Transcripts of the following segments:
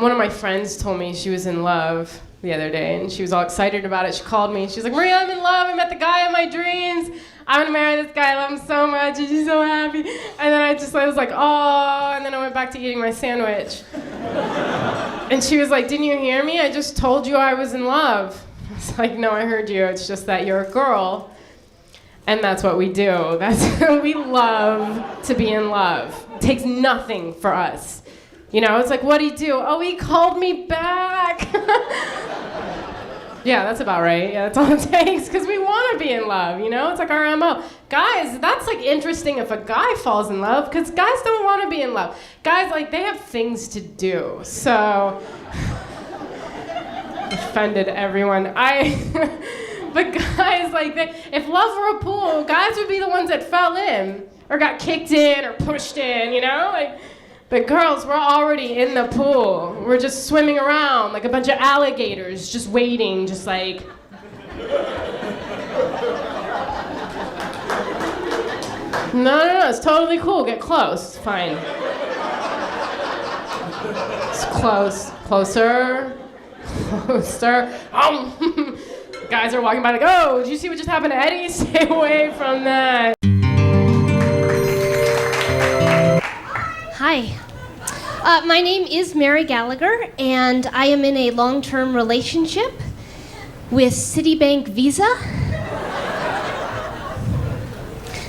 One of my friends told me she was in love the other day, and she was all excited about it. She called me, and she was like, Maria, I'm in love. I met the guy of my dreams. I'm going to marry this guy. I love him so much, and she's so happy. And then I was like, oh, and then I went back to eating my sandwich. And she was like, didn't you hear me? I just told you I was in love. I was like, no, I heard you. It's just that you're a girl. And that's what we do. We love to be in love. It takes nothing for us. You know, it's like, what'd he do? Oh, he called me back. Yeah, that's about right. Yeah, that's all it takes, because we want to be in love, you know? It's like our MO. Guys, that's like interesting if a guy falls in love, because guys don't want to be in love. Guys, like, they have things to do, so... Offended everyone. But guys, like, if love were a pool, guys would be the ones that fell in, or got kicked in, or pushed in, you know? Like, but girls, we're already in the pool. We're just swimming around like a bunch of alligators, just waiting, just like... No, it's totally cool. Get close. It's fine. It's close. Closer. Closer. Guys are walking by like, oh, did you see what just happened to Eddie? Stay away from that. Hi. My name is Mary Gallagher, and I am in a long-term relationship with Citibank Visa.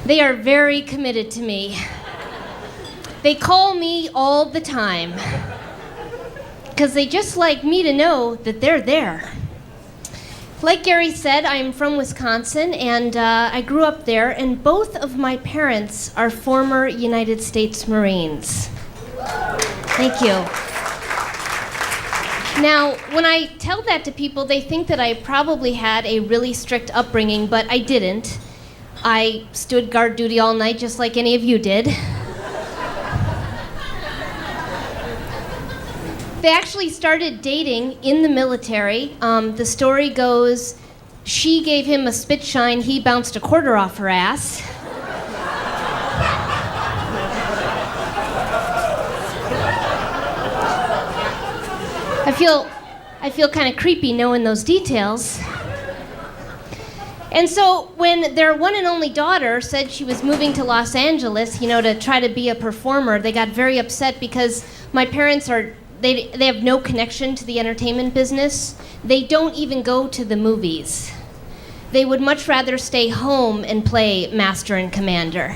They are very committed to me. They call me all the time because they just like me to know that they're there. Like Gary said, I am from Wisconsin, and I grew up there, and both of my parents are former United States Marines. Thank you. Now, when I tell that to people, they think that I probably had a really strict upbringing, but I didn't. I stood guard duty all night just like any of you did. They actually started dating in the military. The story goes, she gave him a spit shine, he bounced a quarter off her ass. I feel kind of creepy knowing those details. And so when their one and only daughter said she was moving to Los Angeles, you know, to try to be a performer, they got very upset because my parents they have no connection to the entertainment business. They don't even go to the movies. They would much rather stay home and play Master and Commander.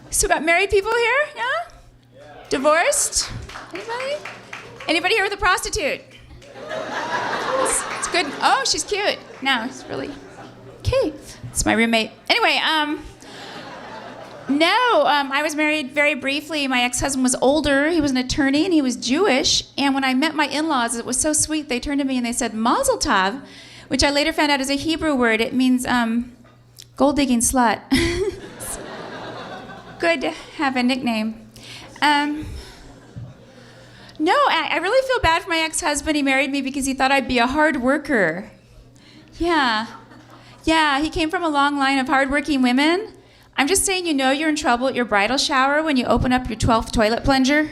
So we got married people here, yeah? Divorced? Anybody? Anybody here with a prostitute? It's good. Oh, she's cute. No, it's really... Okay. It's my roommate. Anyway, I was married very briefly. My ex-husband was older. He was an attorney, and he was Jewish. And when I met my in-laws, it was so sweet. They turned to me and they said, Mazel Tov, which I later found out is a Hebrew word. It means gold-digging slut. Good to have a nickname. I really feel bad for my ex-husband. He married me because he thought I'd be a hard worker. Yeah, he came from a long line of hardworking women. I'm just saying, you know you're in trouble at your bridal shower when you open up your 12th toilet plunger.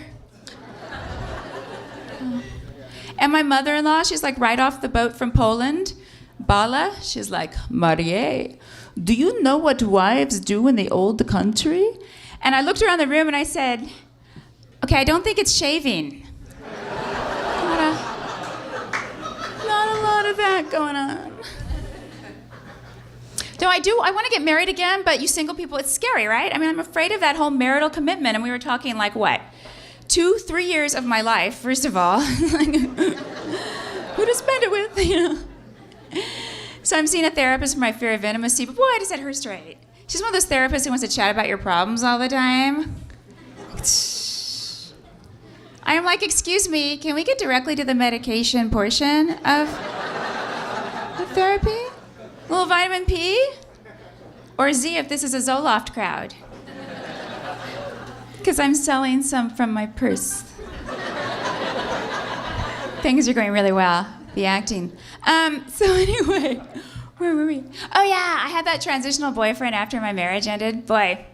And my mother-in-law, she's like right off the boat from Poland. Bala, she's like, Marie, do you know what wives do in the old country? And I looked around the room and I said, okay, I don't think it's shaving. Not a lot of that going on. No, I want to get married again, but you single people, it's scary, right? I mean, I'm afraid of that whole marital commitment, and we were talking like what? 2-3 years of my life, first of all. Who to spend it with, you know? So I'm seeing a therapist for my fear of intimacy, but boy, I just set her straight. She's one of those therapists who wants to chat about your problems all the time. I am like, excuse me, can we get directly to the medication portion of the therapy? A little vitamin P? Or Z if this is a Zoloft crowd. Because I'm selling some from my purse. Things are going really well, the acting. So anyway, Where were we? Oh yeah, I had that transitional boyfriend after my marriage ended. Boy,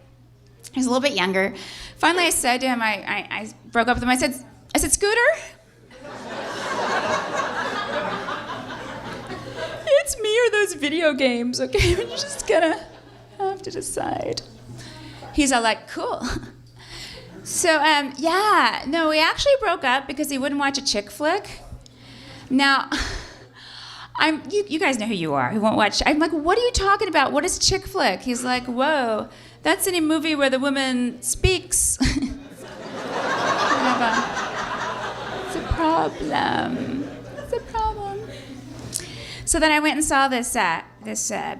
he was a little bit younger. Finally, I said to him, I broke up with him. I said, Scooter, it's me or those video games, okay? You're just gonna have to decide. He's all like, cool. So, we actually broke up because he wouldn't watch a chick flick. Now, you guys know who you are, who won't watch. I'm like, what are you talking about? What is chick flick? He's like, whoa, that's any movie where the woman speaks. It's a problem. It's a problem. So then I went and saw this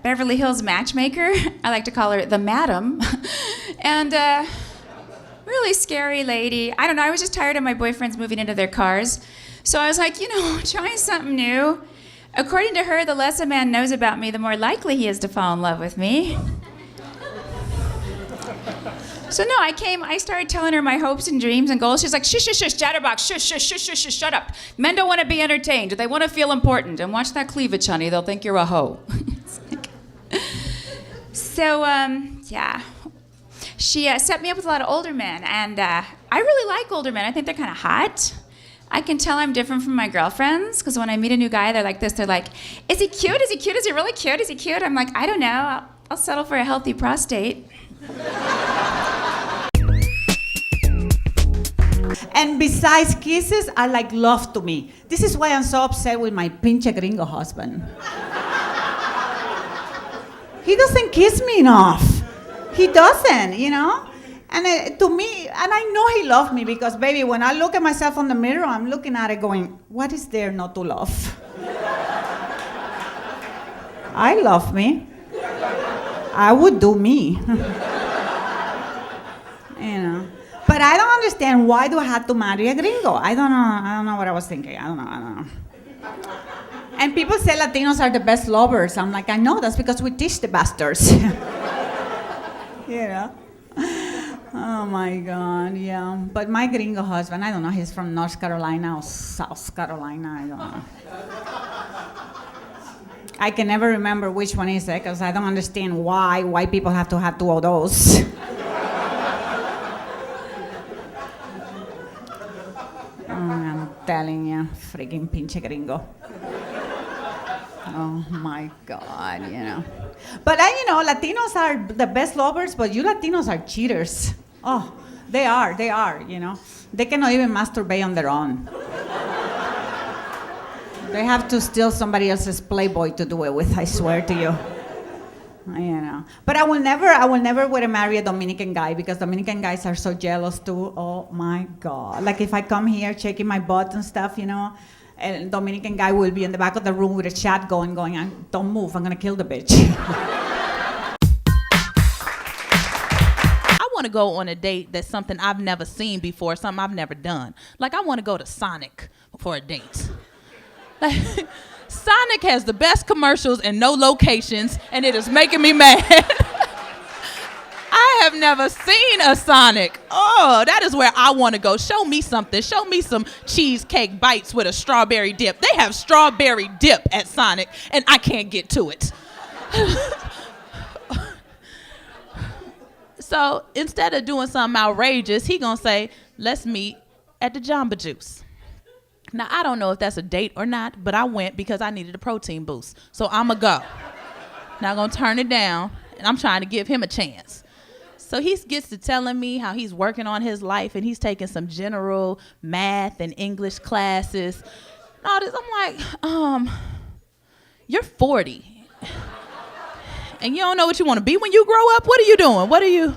Beverly Hills matchmaker. I like to call her the Madam. And really scary lady. I don't know, I was just tired of my boyfriends moving into their cars. So I was like, trying something new. According to her, the less a man knows about me, the more likely he is to fall in love with me. So no, I started telling her my hopes and dreams and goals. She's like, shush, shush, shush, chatterbox, shush, shush, shush, shush, shush, shut up. Men don't want to be entertained. They want to feel important. And watch that cleavage, honey. They'll think you're a hoe. So, she set me up with a lot of older men. And I really like older men. I think they're kind of hot. I can tell I'm different from my girlfriends, because when I meet a new guy, they're like this. They're like, is he cute? Is he cute? Is he really cute? Is he cute? I'm like, I don't know. I'll settle for a healthy prostate. And besides, kisses are like love to me. This is why I'm so upset with my pinche gringo husband. He doesn't kiss me enough. He doesn't, And to me, and I know he loved me because, baby, when I look at myself in the mirror, I'm looking at it going, what is there not to love? I love me. I would do me. But I don't understand, why do I have to marry a gringo? I don't know what I was thinking. I don't know. And people say Latinos are the best lovers. I'm like, I know, that's because we teach the bastards. Oh my God, yeah. But my gringo husband, I don't know, he's from North Carolina or South Carolina, I don't know. I can never remember which one is it, because I don't understand why white people have to have two of those. I'm telling you, freaking pinche gringo. Oh my God, But Latinos are the best lovers, but you Latinos are cheaters. Oh, they are, They cannot even masturbate on their own. They have to steal somebody else's Playboy to do it with, I swear to you. But I will never want to marry a Dominican guy, because Dominican guys are so jealous too. Oh my God. Like if I come here shaking my butt and stuff, and Dominican guy will be in the back of the room with a shotgun going, don't move, I'm gonna kill the bitch. I want to go on a date that's something I've never seen before, something I've never done. Like I want to go to Sonic for a date. Like, Sonic has the best commercials and no locations, and it is making me mad. I have never seen a Sonic. Oh, that is where I want to go. Show me something. Show me some cheesecake bites with a strawberry dip. They have strawberry dip at Sonic, and I can't get to it. So instead of doing something outrageous, he gonna say, let's meet at the Jamba Juice. Now, I don't know if that's a date or not, but I went because I needed a protein boost. So I'ma go. Now I'm gonna turn it down, and I'm trying to give him a chance. So he gets to telling me how he's working on his life, and he's taking some general math and English classes. And all this, I'm like, you're 40. And you don't know what you want to be when you grow up? What are you doing?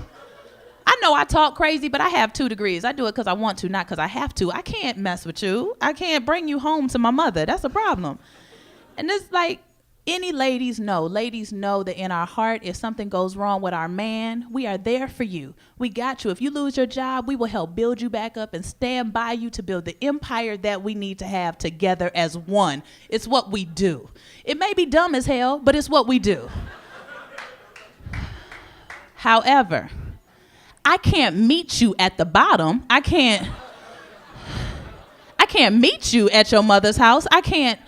I know I talk crazy, but I have 2 degrees. I do it because I want to, not because I have to. I can't mess with you. I can't bring you home to my mother. That's a problem. And it's like, any ladies know that in our heart, if something goes wrong with our man, we are there for you. We got you. If you lose your job, we will help build you back up and stand by you to build the empire that we need to have together as one. It's what we do. It may be dumb as hell, but it's what we do. However, I can't meet you at the bottom. I can't meet you at your mother's house. I can't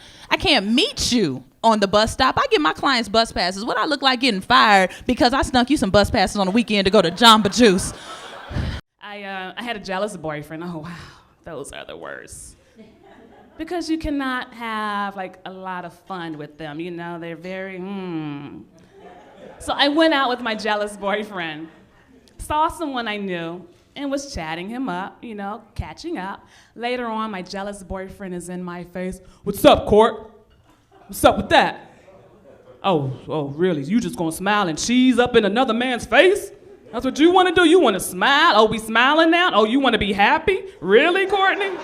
meet you on the bus stop. I get my clients bus passes. What I look like getting fired because I snuck you some bus passes on the weekend to go to Jamba Juice. I had a jealous boyfriend. Oh, wow, those are the worst. Because you cannot have like a lot of fun with them, you know, they're very, So I went out with my jealous boyfriend, saw someone I knew, and was chatting him up, you know, catching up. Later on, my jealous boyfriend is in my face. What's up, Court? What's up with that? Oh, really? You just gonna smile and cheese up in another man's face? That's what you wanna do? You wanna smile? Oh, we smiling now? Oh, you wanna be happy? Really, Courtney?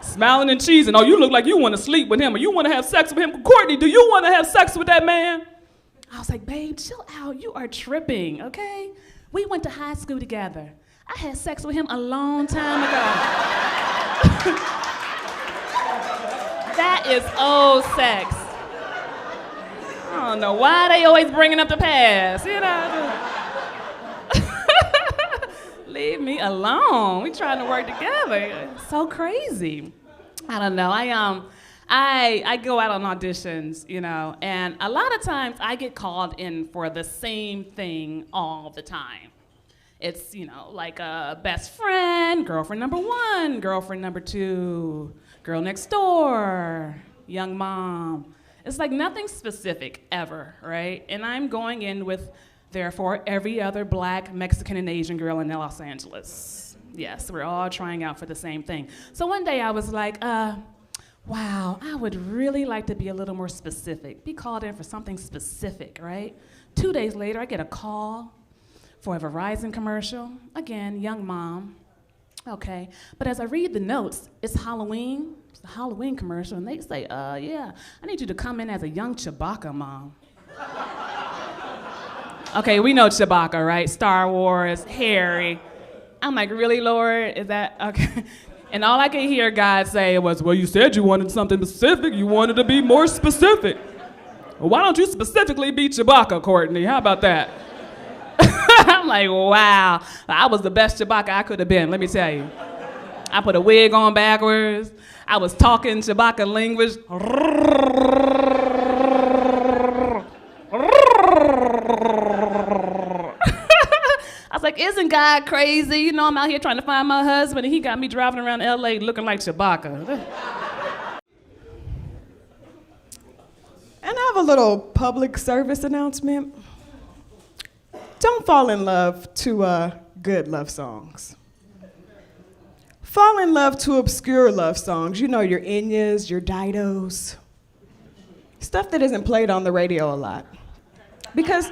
Smiling and cheesing. Oh, you look like you wanna sleep with him or you wanna have sex with him. Courtney, do you wanna have sex with that man? I was like, babe, chill out. You are tripping, okay? We went to high school together. I had sex with him a long time ago. That is old sex. I don't know why they always bringing up the past, you know? Leave me alone. We trying to work together. It's so crazy. I don't know. I go out on auditions, you know, and a lot of times I get called in for the same thing all the time. It's, you know, like a best friend, girlfriend number one, girlfriend number two, girl next door, young mom. It's like nothing specific ever, right? And I'm going in with, therefore, every other black, Mexican, and Asian girl in Los Angeles. Yes, we're all trying out for the same thing. So one day I was like, wow, I would really like to be a little more specific. Be called in for something specific, right? 2 days later, I get a call for a Verizon commercial. Again, young mom. Okay, but as I read the notes, it's Halloween. It's a Halloween commercial, and they say, yeah, I need you to come in as a young Chewbacca mom. Okay, we know Chewbacca, right? Star Wars, Harry. I'm like, really, Lord? Is that, okay? And all I could hear God say was, well, you said you wanted something specific. You wanted to be more specific. Well, why don't you specifically be Chewbacca, Courtney? How about that? I'm like, wow. I was the best Chewbacca I could have been, let me tell you. I put a wig on backwards. I was talking Chewbacca language. I was like, isn't God crazy? You know, I'm out here trying to find my husband, and he got me driving around LA looking like Chewbacca. And I have a little public service announcement. Don't fall in love to good love songs. Fall in love to obscure love songs. You know, your Enyas, your Didos. Stuff that isn't played on the radio a lot. Because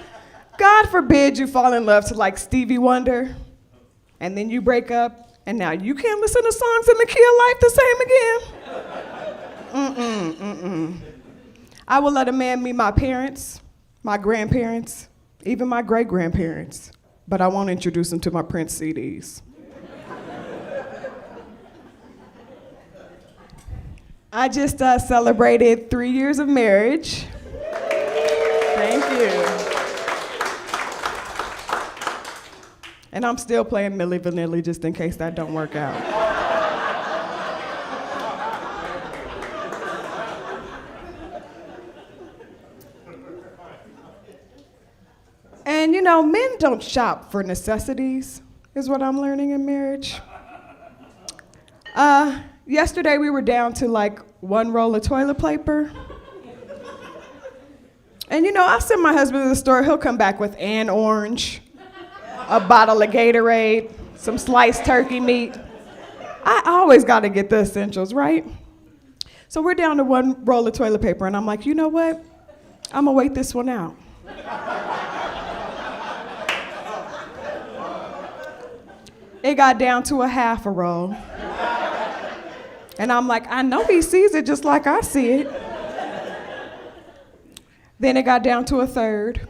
God forbid you fall in love to like Stevie Wonder, and then you break up, and now you can't listen to songs in the key of life the same again. I will let a man meet my parents, my grandparents, even my great-grandparents, but I won't introduce him to my Prince CDs. I just celebrated 3 years of marriage. Thank you. And I'm still playing Milli Vanilli just in case that don't work out. And you know, men don't shop for necessities, is what I'm learning in marriage. Yesterday we were down to like one roll of toilet paper. And you know, I send my husband to the store, he'll come back with an orange, a bottle of Gatorade, some sliced turkey meat. I always gotta get the essentials, right? So we're down to one roll of toilet paper, and I'm like, you know what? I'm gonna wait this one out. It got down to a half a roll. And I'm like, I know he sees it just like I see it. Then it got down to a third,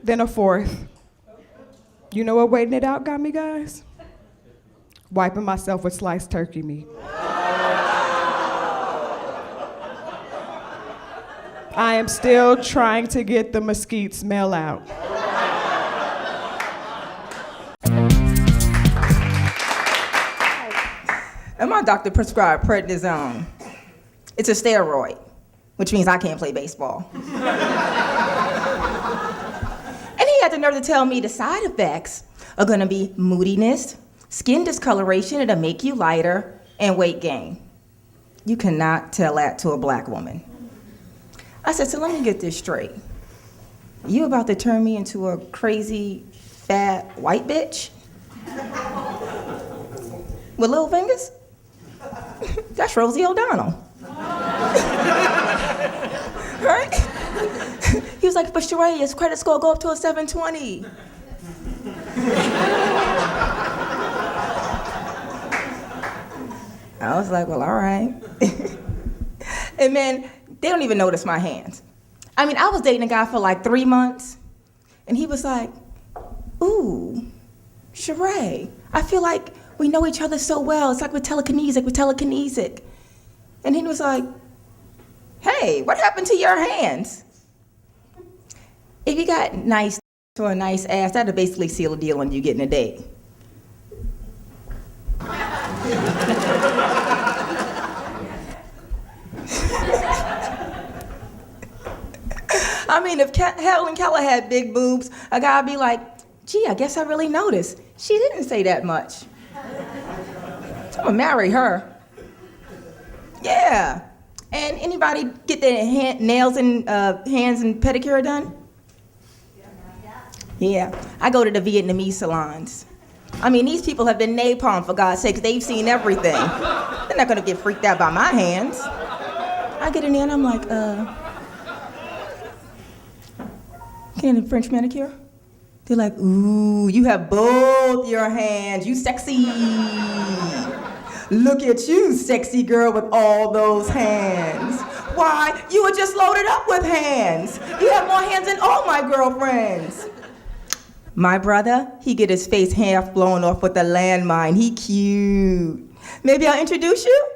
then a fourth. You know what waiting it out got me, guys? Wiping myself with sliced turkey meat. I am still trying to get the mesquite smell out. And my doctor prescribed prednisone. It's a steroid, which means I can't play baseball. And he had the nerve to tell me the side effects are gonna be moodiness, skin discoloration, it'll make you lighter, and weight gain. You cannot tell that to a black woman. I said, so let me get this straight. You about to turn me into a crazy, fat, white bitch? With little fingers? That's Rosie O'Donnell. Right? He was like, but Sherae, his credit score go up to a 720. I was like, well, all right. And man, they don't even notice my hands. I mean, I was dating a guy for like 3 months, and he was like, ooh, Sherae, I feel like we know each other so well. It's like we're telekinesic. And he was like, hey, what happened to your hands? If you got nice or a nice ass, that'll basically seal a deal on you getting a date. I mean, if Helen Keller had big boobs, a guy'd be like, gee, I guess I really noticed. She didn't say that much. I'm gonna marry her. Yeah. And anybody get their nails and hands and pedicure done? Yeah. I go to the Vietnamese salons. I mean, these people have been napalm, for God's sakes. They've seen everything. They're not gonna get freaked out by my hands. I get in there and I'm like, can I get a French manicure? They're like, ooh, you have both your hands. You sexy. Look at you, sexy girl with all those hands. Why, you were just loaded up with hands. You have more hands than all my girlfriends. My brother, he get his face half blown off with a landmine. He cute. Maybe I'll introduce you?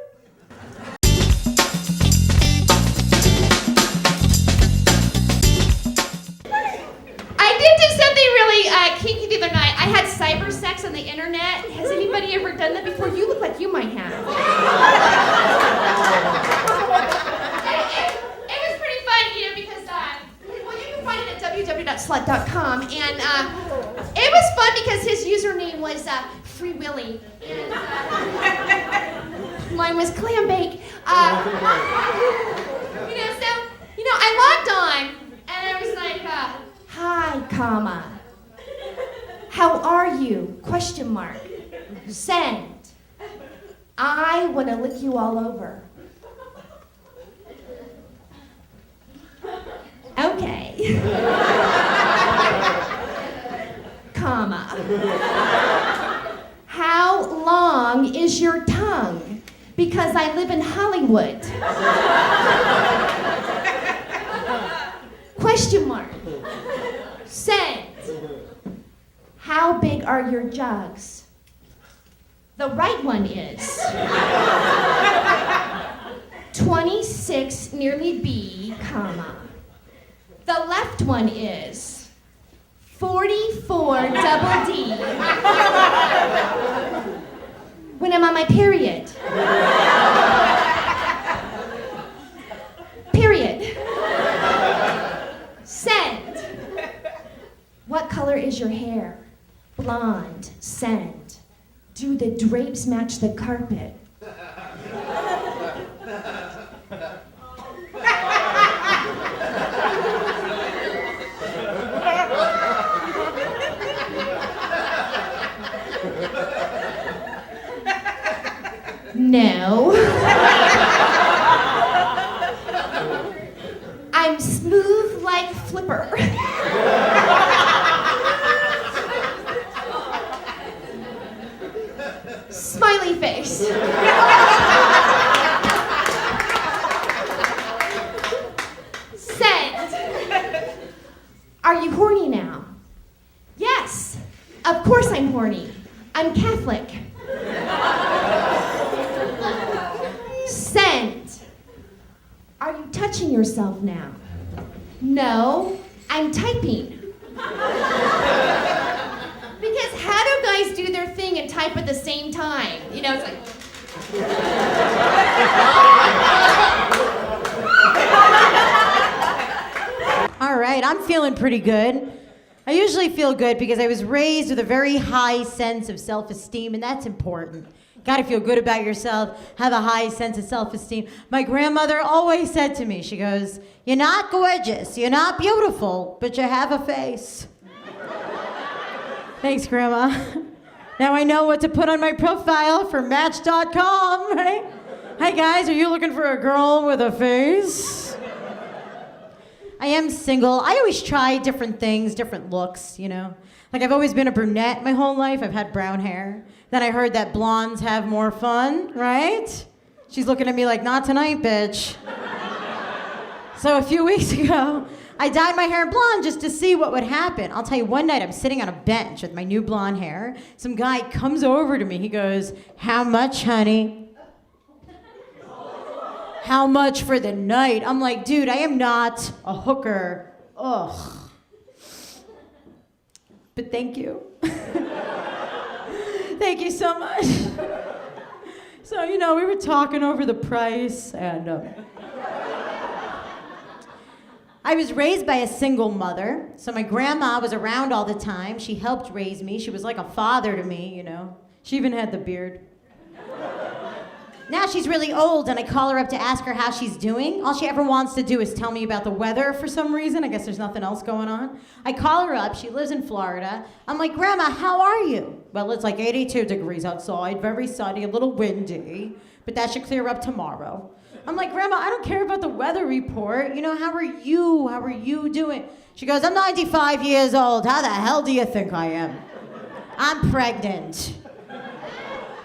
Kinky the other night. I had cyber sex on the internet. Has anybody ever done that before? You look like you might have. It was pretty fun, because well, you can find it at www.slut.com, and it was fun because his username was Free Willy, and mine was Clam Bake. I logged on, and I was like, hi, comma. How are you? Question mark. Send. I want to lick you all over. Okay. Comma. How long is your tongue? Because I live in Hollywood. Question mark. Send. How big are your jugs? The right one is 26 nearly B, comma. The left one is 44 double D. When I'm on my period. Period. Send. What color is your hair? Blonde. Send. Do the drapes match the carpet? No. I'm smooth like Flipper. Smiley face. Send. Are you horny now? Yes. Of course I'm horny. I'm Catholic. Send. Are you touching yourself now? No, I'm typing. Because how do guys do their thing and type at the same time? It's like... tonight. I'm feeling pretty good. I usually feel good because I was raised with a very high sense of self-esteem, and that's important. Gotta feel good about yourself, have a high sense of self-esteem. My grandmother always said to me, she goes, "You're not gorgeous, you're not beautiful, but you have a face." Thanks, Grandma. Now I know what to put on my profile for Match.com, right? Hi guys, are you looking for a girl with a face? I am single. I always try different things, different looks, you know? Like I've always been a brunette my whole life. I've had brown hair. Then I heard that blondes have more fun, right? She's looking at me like, not tonight, bitch. So a few weeks ago, I dyed my hair blonde just to see what would happen. I'll tell you, one night I'm sitting on a bench with my new blonde hair. Some guy comes over to me. He goes, "How much, honey?" "How much for the night?" I'm like, dude, I am not a hooker. Ugh. But thank you. Thank you so much. So, you know, we were talking over the price, and I was raised by a single mother. So my grandma was around all the time. She helped raise me. She was like a father to me, you know. She even had the beard. Now she's really old, and I call her up to ask her how she's doing. All she ever wants to do is tell me about the weather for some reason. I guess there's nothing else going on. I call her up. She lives in Florida. I'm like, "Grandma, how are you?" "Well, it's like 82 degrees outside, very sunny, a little windy, but that should clear up tomorrow." I'm like, "Grandma, I don't care about the weather report. You know, how are you? How are you doing?" She goes, "I'm 95 years old. How the hell do you think I am? I'm pregnant."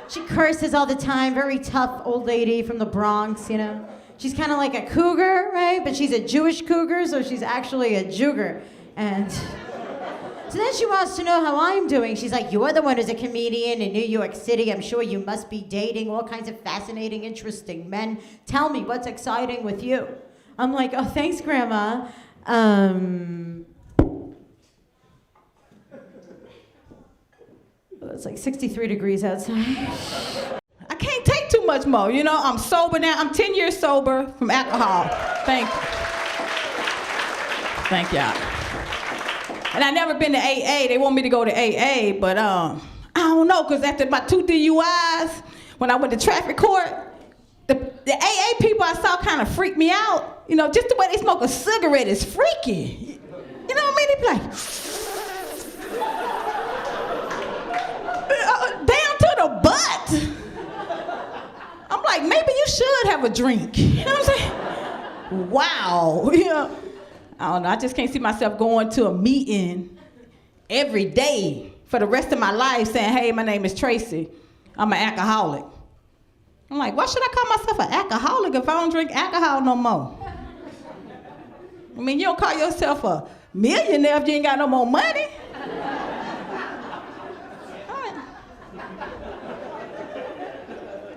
She curses all the time, very tough old lady from the Bronx, you know. She's kind of like a cougar, right? But she's a Jewish cougar, so she's actually a juger. And so then she wants to know how I'm doing. She's like, "You're the one who's a comedian in New York City. I'm sure you must be dating all kinds of fascinating, interesting men. Tell me, what's exciting with you?" I'm like, "Oh, thanks, Grandma. It's like 63 degrees outside." I can't take too much more. You know, I'm sober now. I'm 10 years sober from alcohol. Thank you. Thank y'all. And I never been to AA. They want me to go to AA, but I don't know, because after my 2 DUIs, when I went to traffic court, the AA people I saw kind of freaked me out. You know, just the way they smoke a cigarette is freaky. You know what I mean? They be like, down to the butt. I'm like, maybe you should have a drink. You know what I'm saying? Wow. You know, I don't know. I just can't see myself going to a meeting every day for the rest of my life saying, "Hey, my name is Tracie. I'm an alcoholic." I'm like, why should I call myself an alcoholic if I don't drink alcohol no more? I mean, you don't call yourself a millionaire if you ain't got no more money.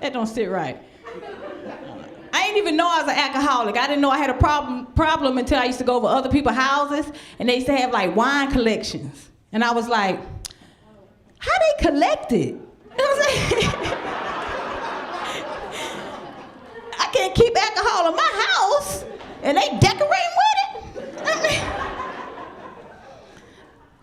That don't sit right. I didn't even know I was an alcoholic. I didn't know I had a problem until I used to go over other people's houses, and they used to have like wine collections. And I was like, how they collect it? You know what I'm saying? I can't keep alcohol in my house, and they decorate with it. I mean,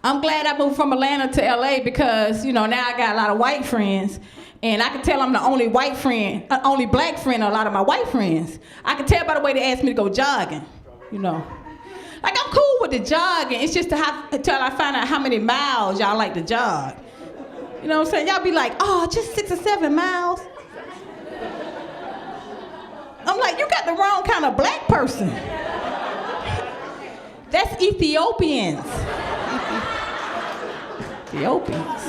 I'm glad I moved from Atlanta to LA because, you know, now I got a lot of white friends. And I can tell I'm the only black friend of a lot of my white friends. I can tell by the way they ask me to go jogging, you know. Like, I'm cool with the jogging. It's just until I find out how many miles y'all like to jog. You know what I'm saying? Y'all be like, "Oh, just 6 or 7 miles." I'm like, you got the wrong kind of black person. That's Ethiopians. Ethiopians.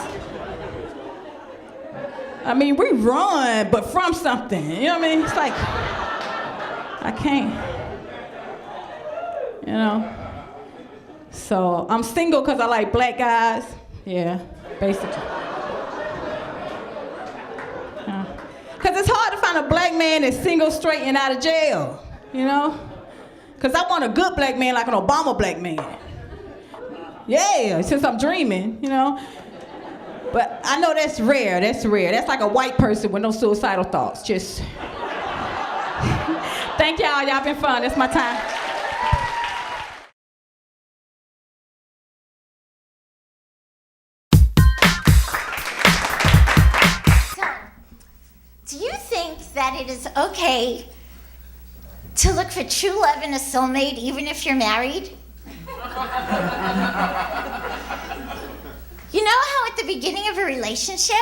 I mean, we run, but from something. You know what I mean? It's like, I can't. You know? So I'm single because I like black guys. Yeah, basically. Because it's hard to find a black man that's single, straight, and out of jail. You know? Because I want a good black man like an Obama black man. Yeah, since I'm dreaming, you know? But I know that's rare. That's rare. That's like a white person with no suicidal thoughts. Just thank y'all. Y'all been fun. That's my time. is okay to look for true love in a soulmate even if you're married? You know how at the beginning of a relationship,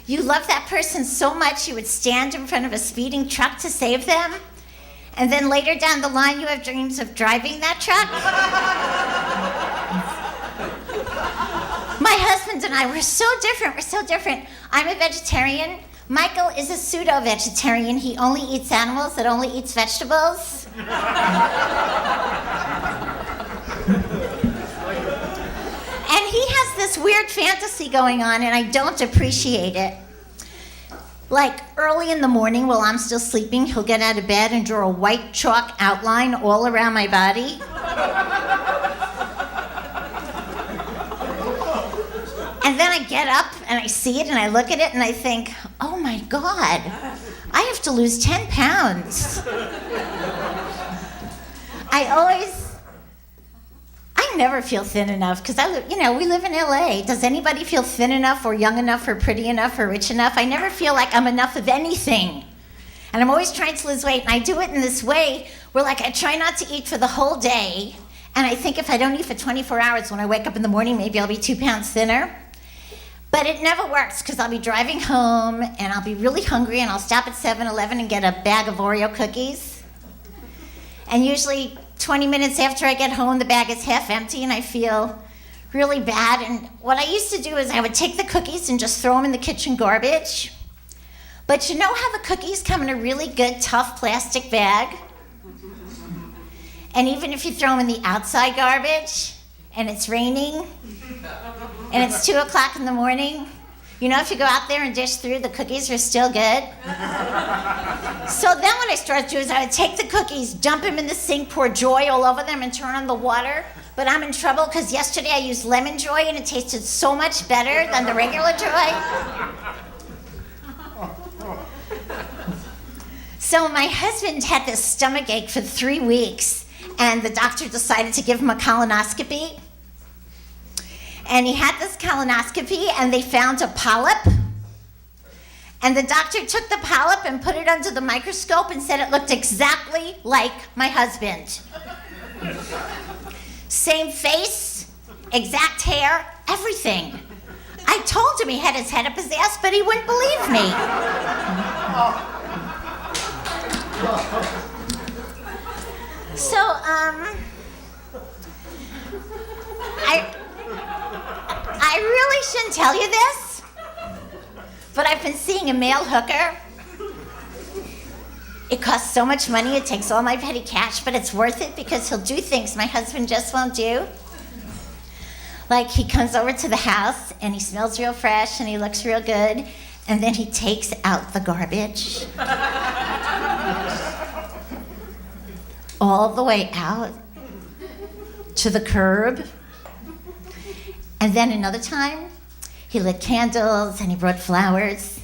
you love that person so much you would stand in front of a speeding truck to save them? And then later down the line, you have dreams of driving that truck? My husband and I, we're so different. I'm a vegetarian. Michael is a pseudo-vegetarian. He only eats animals that only eats vegetables. And he has this weird fantasy going on, and I don't appreciate it. Like, early in the morning while I'm still sleeping, he'll get out of bed and draw a white chalk outline all around my body. And then I get up and I see it and I look at it and I think, oh my God, I have to lose 10 pounds. I never feel thin enough because we live in LA. Does anybody feel thin enough or young enough or pretty enough or rich enough? I never feel like I'm enough of anything. And I'm always trying to lose weight, and I do it in this way where I try not to eat for the whole day, and I think if I don't eat for 24 hours, when I wake up in the morning, maybe I'll be 2 pounds thinner. But it never works because I'll be driving home and I'll be really hungry and I'll stop at 7-Eleven and get a bag of Oreo cookies. And usually 20 minutes after I get home, the bag is half empty and I feel really bad. And what I used to do is I would take the cookies and just throw them in the kitchen garbage. But you know how the cookies come in a really good, tough plastic bag? And even if you throw them in the outside garbage and it's raining and it's 2 o'clock in the morning, if you go out there and dish through, the cookies are still good. So then what I started to do is I would take the cookies, dump them in the sink, pour Joy all over them, and turn on the water. But I'm in trouble because yesterday I used lemon Joy and it tasted so much better than the regular Joy. So my husband had this stomach ache for 3 weeks, and the doctor decided to give him a colonoscopy. And he had this colonoscopy, and they found a polyp. And the doctor took the polyp and put it under the microscope and said it looked exactly like my husband. Same face, exact hair, everything. I told him he had his head up his ass, but he wouldn't believe me. So, I really shouldn't tell you this, but I've been seeing a male hooker. It costs so much money, it takes all my petty cash, but it's worth it because he'll do things my husband just won't do. Like, he comes over to the house and he smells real fresh and he looks real good, and then he takes out the garbage. All the way out to the curb. And then another time, he lit candles and he brought flowers.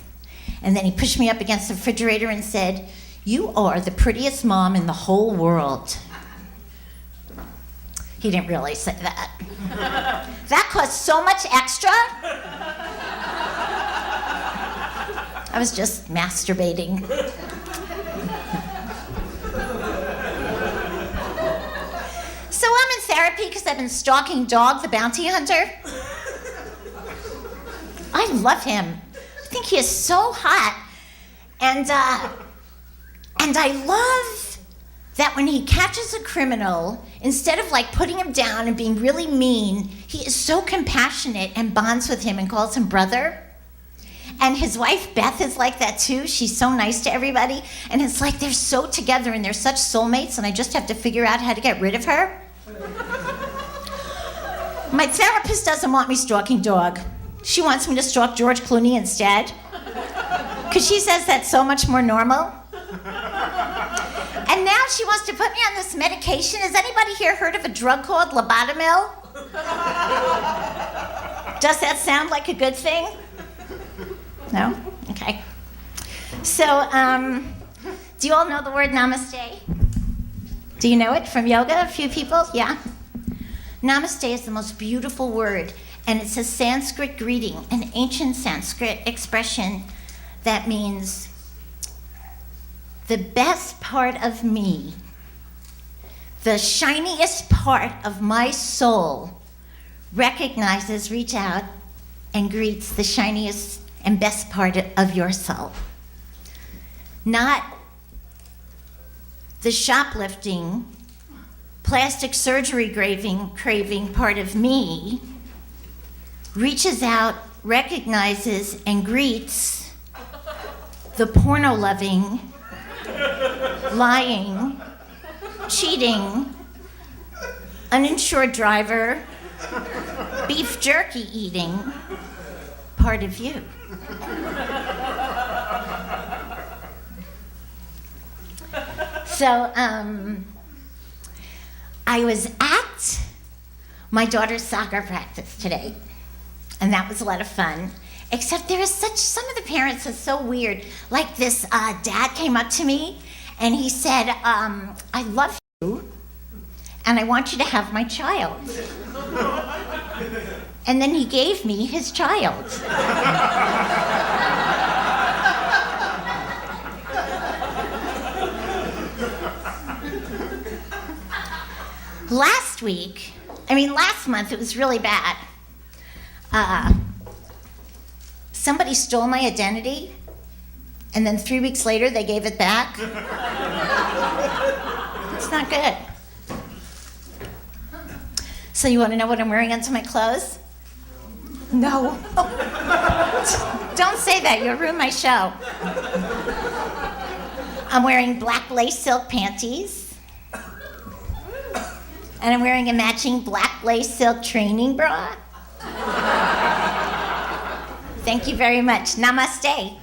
And then he pushed me up against the refrigerator and said, "You are the prettiest mom in the whole world." He didn't really say that. That cost so much extra. I was just masturbating. So I'm in therapy because I've been stalking Dog the Bounty Hunter. I love him. I think he is so hot. And I love that when he catches a criminal, instead of putting him down and being really mean, he is so compassionate and bonds with him and calls him brother. And his wife, Beth, is like that too. She's so nice to everybody. And it's like they're so together and they're such soulmates, and I just have to figure out how to get rid of her. My therapist doesn't want me stalking Dog. She wants me to stalk George Clooney instead. Because she says that's so much more normal. And now she wants to put me on this medication. Has anybody here heard of a drug called lobotomil? Does that sound like a good thing? No? Okay. So, do you all know the word namaste? Do you know it from yoga? A few people? Yeah? Namaste is the most beautiful word, and it's a Sanskrit greeting, an ancient Sanskrit expression that means the best part of me, the shiniest part of my soul, recognizes, reach out, and greets the shiniest and best part of your soul. Not the shoplifting, plastic surgery craving part of me reaches out, recognizes, and greets the porno-loving, lying, cheating, uninsured driver, beef jerky eating part of you. So, I was at my daughter's soccer practice today, and that was a lot of fun. Except some of the parents are so weird. Like this dad came up to me, and he said, I love you, and I want you to have my child. And then he gave me his child. Last month, it was really bad. Somebody stole my identity, and then 3 weeks later, they gave it back. It's not good. So you want to know what I'm wearing under my clothes? No. Don't say that, you'll ruin my show. I'm wearing black lace silk panties. And I'm wearing a matching black lace silk training bra. Thank you very much. Namaste.